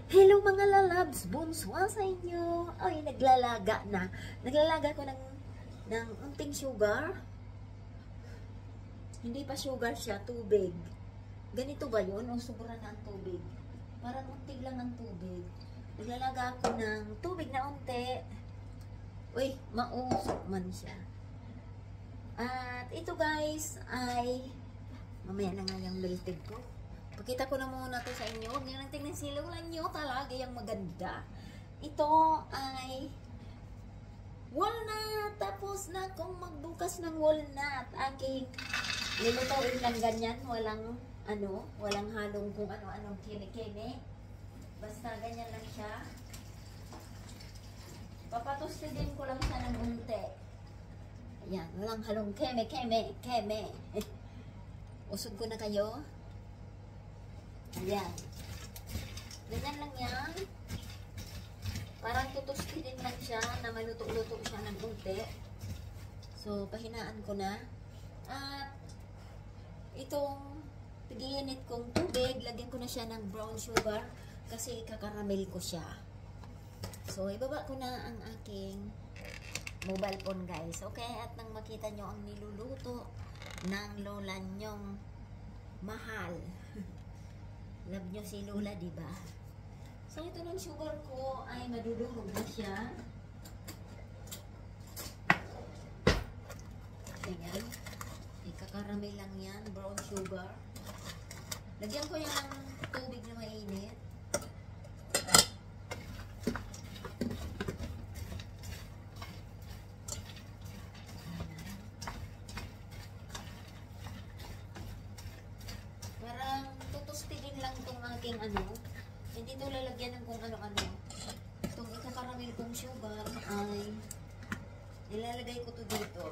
Hello mga lalabs, bonsoir sa inyo. Ay, naglalaga na. Naglalaga ko ng unting sugar. Hindi pa sugar siya, tubig. Ganito ba yun? O sobra na ang tubig? Parang unting lang ang tubig. Naglalaga ako ng tubig na unti. Uy, mausok man siya. At ito guys ay mamaya na nga yung melted ko. Pakita ko na muna to sa inyo. Huwag nyo lang tingnan, silulan nyo talaga yung maganda. Ito ay walnut. Tapos na akong magbukas ng walnut. Aking nilutuin lang ganyan. Walang halong kung ano-anong keme-keme. Basta ganyan lang siya. Papatustidin ko lang siya ng unti. Ayan, walang halong keme-keme. Usog ko na kayo. Ayan. Ganyan lang yan. Parang tutustidin lang siya na maluto-luto siya ng unti. So, pahinaan ko na. At itong pigiinit kong tubig, lagyan ko na siya ng brown sugar kasi kakaramel ko siya. So, ibaba ko na ang aking mobile phone guys. Okay? At nang makita nyo ang niluluto ng lola nyong mahal. Love nyo si Lola, diba? So, ito ng sugar ko ay madudurog na siya. Ayan. Ikakaramel lang yan. Brown sugar. Lagyan ko yan ng tubig na mainit. Hindi ito lalagyan ng kung ano-ano. Itong ikakaramel kong sugar ay nilalagay ko to dito.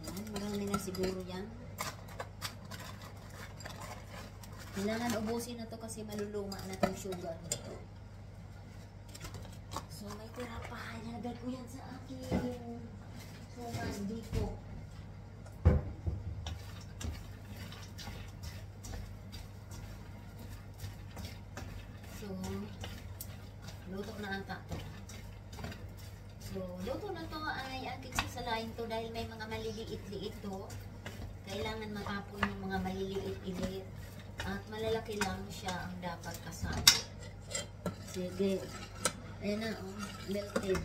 Ayan, marami na siguro yan. Kailangan ubusin na to kasi maluluma na itong sugar nito. So, may tira pa. Nalagay ko yan sa akin. So, dito. So, luto na ata to. So, luto na to ay aking sasalain to dahil may mga maliliit-liit to. Kailangan matapon yung mga maliliit-liit. At malalaki lang siya ang dapat kasama. Sige. Ayan na, oh, melted.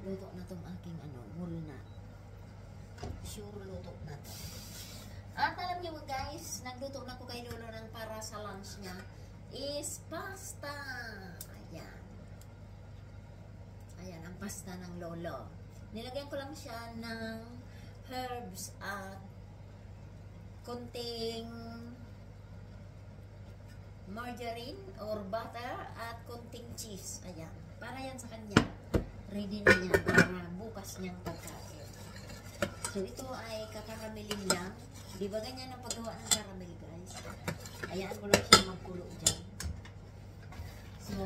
Luto na tong aking walnut. Sure luto na to. At alam niyo guys, nagluto na ko kay Lolo ng para sa lunch niya is pasta. Ayan. Ayan ang pasta ng Lolo. Nilagyan ko lang siya ng herbs at konting margarine or butter at konting cheese. Ayan. Para yan sa kanya. Ready na yan para bukas niyang pagkain. So, ito ay kakaramelin lang. Di ba ganyan ang paggawa ng caramel, guys? Hayaan mo lang siya magkulo dyan. So,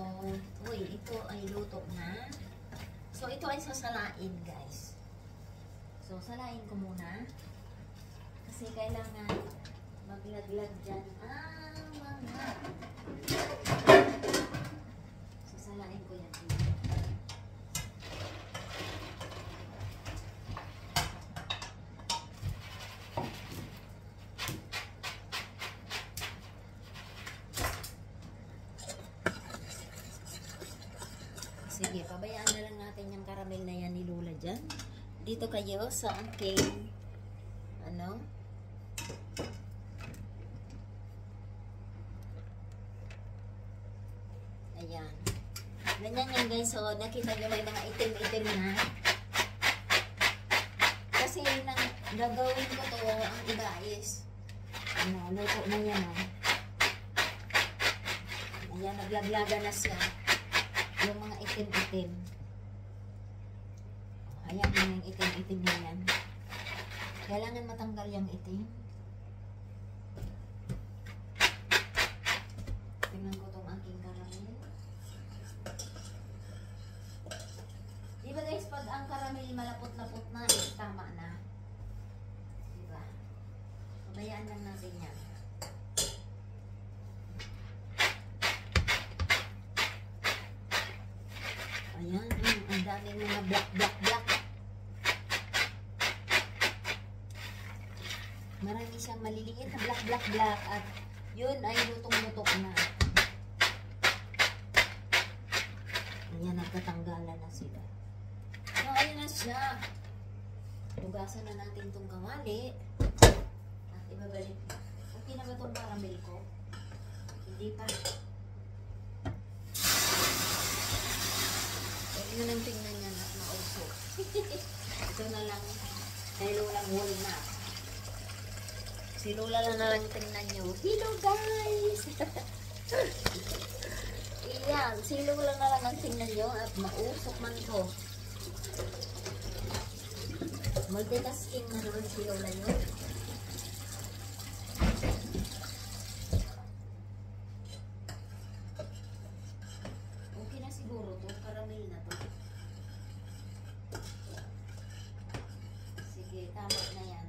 uy, ito ay luto na. So, ito ay sasalain, guys. So, salain ko muna. Kasi kailangan maglaglag dyan ang mga. So, salain ko yan. Sige, pabayaan na lang natin yung caramel na yan ni Lola dyan. Dito kayo sa aking ayan. Ganyan yan guys. So, nakita nyo may mga itim-itim na. Kasi nang gagawin ko to, ang iba is luto na yan. Ayan, naglaglaga na siya. Yung mga itim-itim. Ayan yung itim-itim na yan. Kailangan matanggal yung itim. Hayaan lang natin yan. Ayan, ang daming mga black. Marami siyang maliliit na black. At yun ay lutong-lutok na. Ayan, nagkatanggalan na sila. So, ayun na siya. Tugasan na natin itong kawali. At ibabalik. Okay na ba itong caramel ko? Hindi pa. Huwag nyo nang tingnan yan at mausok. Ito na lang. Kay Lolang walnut. Si Lola na lang tingnan nyo. Hello guys! Iyan. Si Lola na lang ang tingnan nyo at mausok man ko. Multitasking na naman si Lola nyo. Okay na siguro to. Caramel na to. Sige, tama na yan.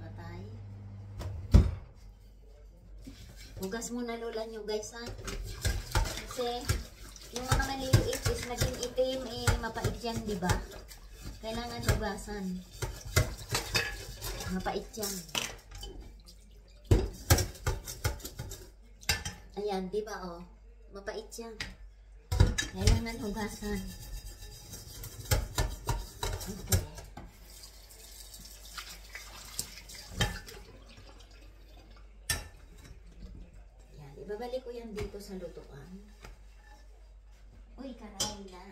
Patay. Hugas muna Lola nyo guys ha. Kasi yung mga maliliit is naging itim mapait yan diba? Kailangan hugasan. Mapait yan. Ayan, diba oh? Mapait yan. Kailangan hugasan. Okay. Ayan, ibabalik ko yan dito sa lutuan. Uy, karay na.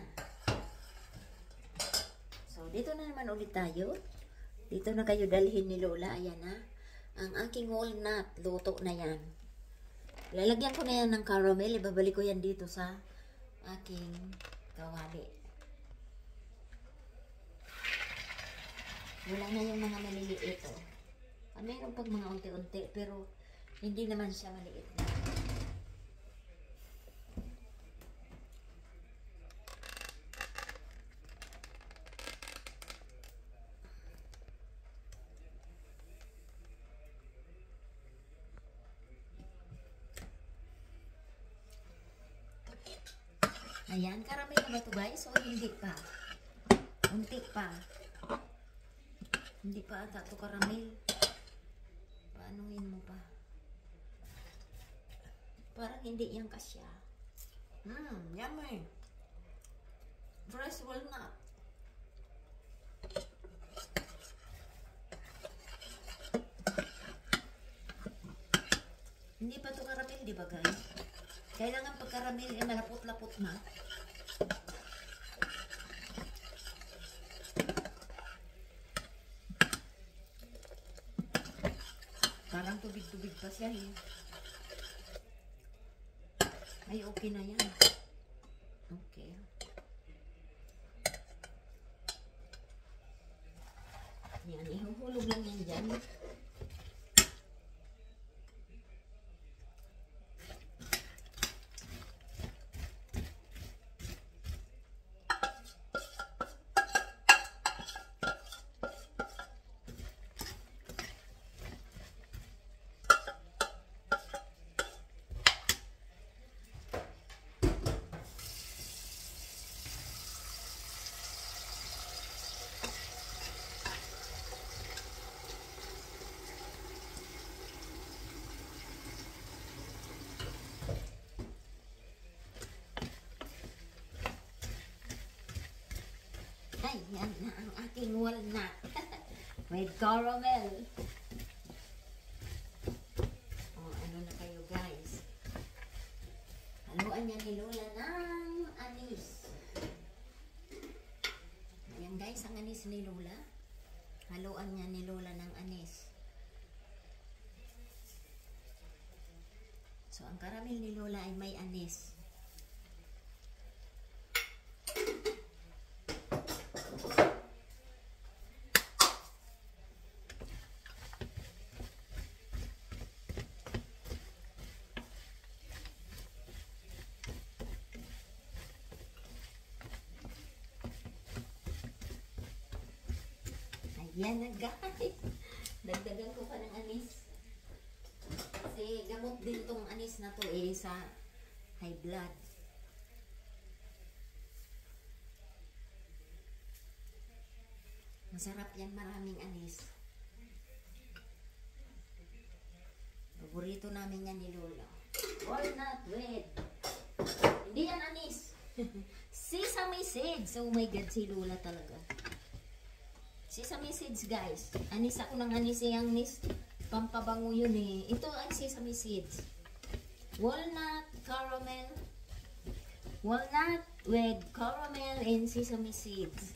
So, dito na naman ulit tayo. Dito na kayo dalhin ni Lola. Ayan na. Ang aking walnut. Luto na yan. Lalagyan ko na yan ng caramel. Ibabalik ko yan dito sa aking kawali. Wala na yung mga maliliit. Oh. Mayroon pag mga unti-unti. Pero hindi naman siya maliit na. Ayan, caramel na ba ito guys? O hindi pa? Unti pa. Hindi pa ata ito caramel. Paanuhin mo pa? Parang hindi yan kasya. Yummy. Fresh walnut. Hindi pa ito caramel, di ba guys? Kailangan pag caramel malapot-lapot na. Parang tubig-tubig pa siya eh. Ay, okay na yan. Okay. Yan, ihuhulog lang yan dyan. Ay, yan na ang aking walnut. With caramel. Oh, ano na kayo guys? Haluan niya ni Lola ng anis. Ayan guys, ang anis ni Lola. Haluan niya ni Lola ng anis. So, ang caramel ni Lola ay may anis. Yan na guys. Dagdagan ko pa ng anis. din tong anis na to sa high blood. Masarap yan, maraming anis. Paborito namin yan ni Lola. Walnut with. Hindi yan anis. Sesame seeds. Oh my God, si Lola talaga. Sesame seeds, guys. Anis ako ng anis. Yung anis, pampabango yun eh. Ito ang sesame seeds. Walnut, caramel. Walnut with caramel and sesame seeds.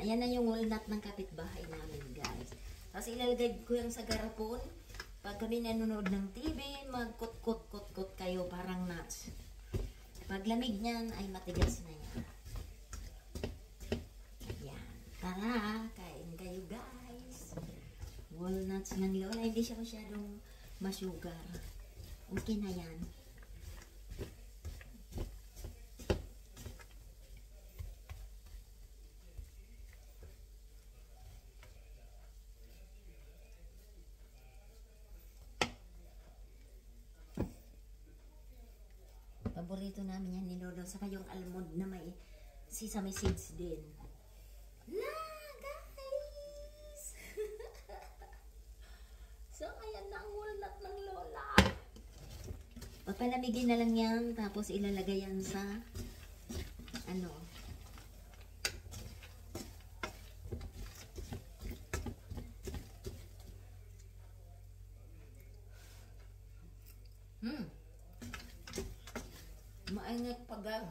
Ayan na yung walnut ng kapitbahay namin, guys. Tapos ilalagay ko yung sa garapon. Pag kami nanonood ng TV, magkut-kut-kut-kut kayo parang nuts. Pag lamig niyan ay matigas na yan. Ayan. Tara, kain kayo, guys. Walnuts ng Lola. Hindi siya masyadong masugar. Okay na yan. Paborito namin yan ni Lolo. Saka yung almond na may sesame seeds din. La, guys! So, ayan na ang walnut ng Lola. Papalamigin na lang yan. Tapos ilalagay yan sa ano. Mainit pagag.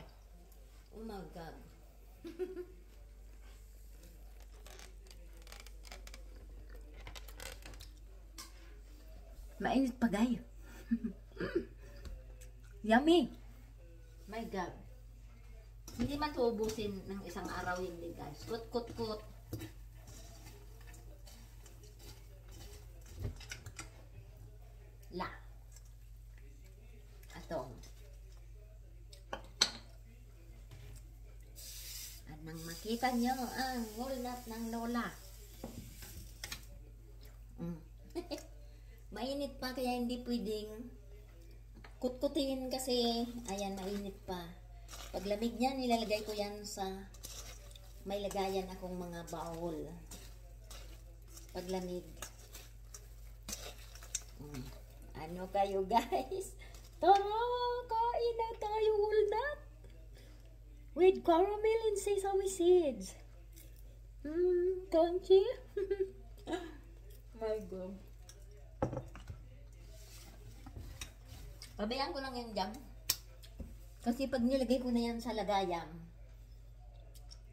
Oh my God. Mainit pagay. Yummy. My God. Hindi man tuubusin ng isang araw hindi, guys. Kut, kut, kut. La. Atong. Nang makita nyo ang walnut ng Lola. Mainit pa kaya hindi pwedeng kutkutin kasi ayan, mainit pa. Pag lamig niya, nilalagay ko yan sa may lagayan akong mga bowl. Pag lamig. Ano kayo, guys? Tara, kain na tayo walnut with caramel and sesame seeds. Crunchy. My God. Pabayaan ko lang yung jam. Kasi pag nilagay ko na yan sa lagayan,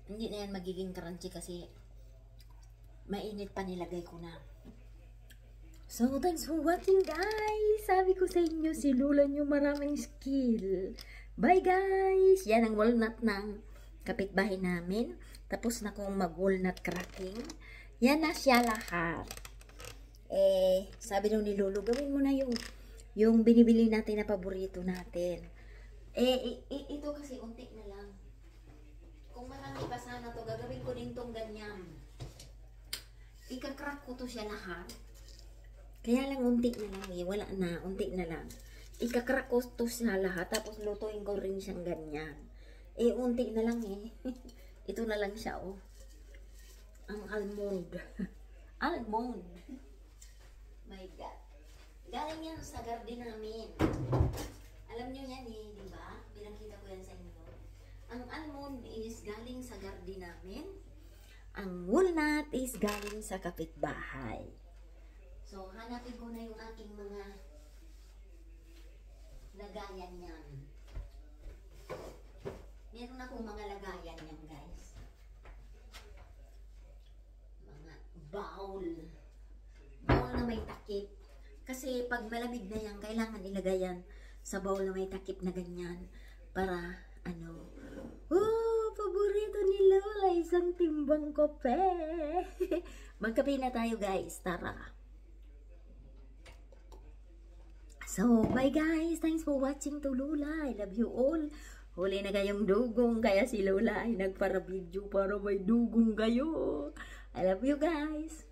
hindi na yan magiging crunchy kasi mainit pa nilagay ko na. So, thanks for watching, guys. Sabi ko sa inyo, si Lola nyo maraming skill. Bye, guys! Yan ang walnut ng kapitbahay namin. Tapos na kong mag-walnut cracking. Yan na siya lahat. Sabi nung ni Lolo, gawin mo na yung binibili natin na paborito natin. Ito kasi unti na lang. Kung marami pa sana to, gagawin ko din tong ganyan. Ika-crack ko to siya lahat. Kaya lang unti na lang wala na, unti na lang. Ika-crack ko to siya lahat, tapos lutuin ko rin siyang ganyan. Unti na lang Ito na lang siya, oh. Ang almond. Almond. My God. Galing yan sa garden namin. Alam nyo yan di ba? Pinakita ko yan sa inyo. Ang almond is galing sa garden namin. Ang walnut is galing sa kapitbahay. So, hanapin ko na yung aking mga lagayan yan. Meron akong mga lagayan yan, guys. Mga bowl. Bowl na may takip. Kasi pag malamig na yan, kailangan ilagay yan sa bowl na may takip na ganyan. Para, paborito ni Lola, isang timbang kape. Magkape na tayo, guys. Tara. So, bye guys. Thanks for watching to Lola. I love you all. Huli na kayong dugong. Kaya si Lola ay nagpara-video para may dugong kayo. I love you guys.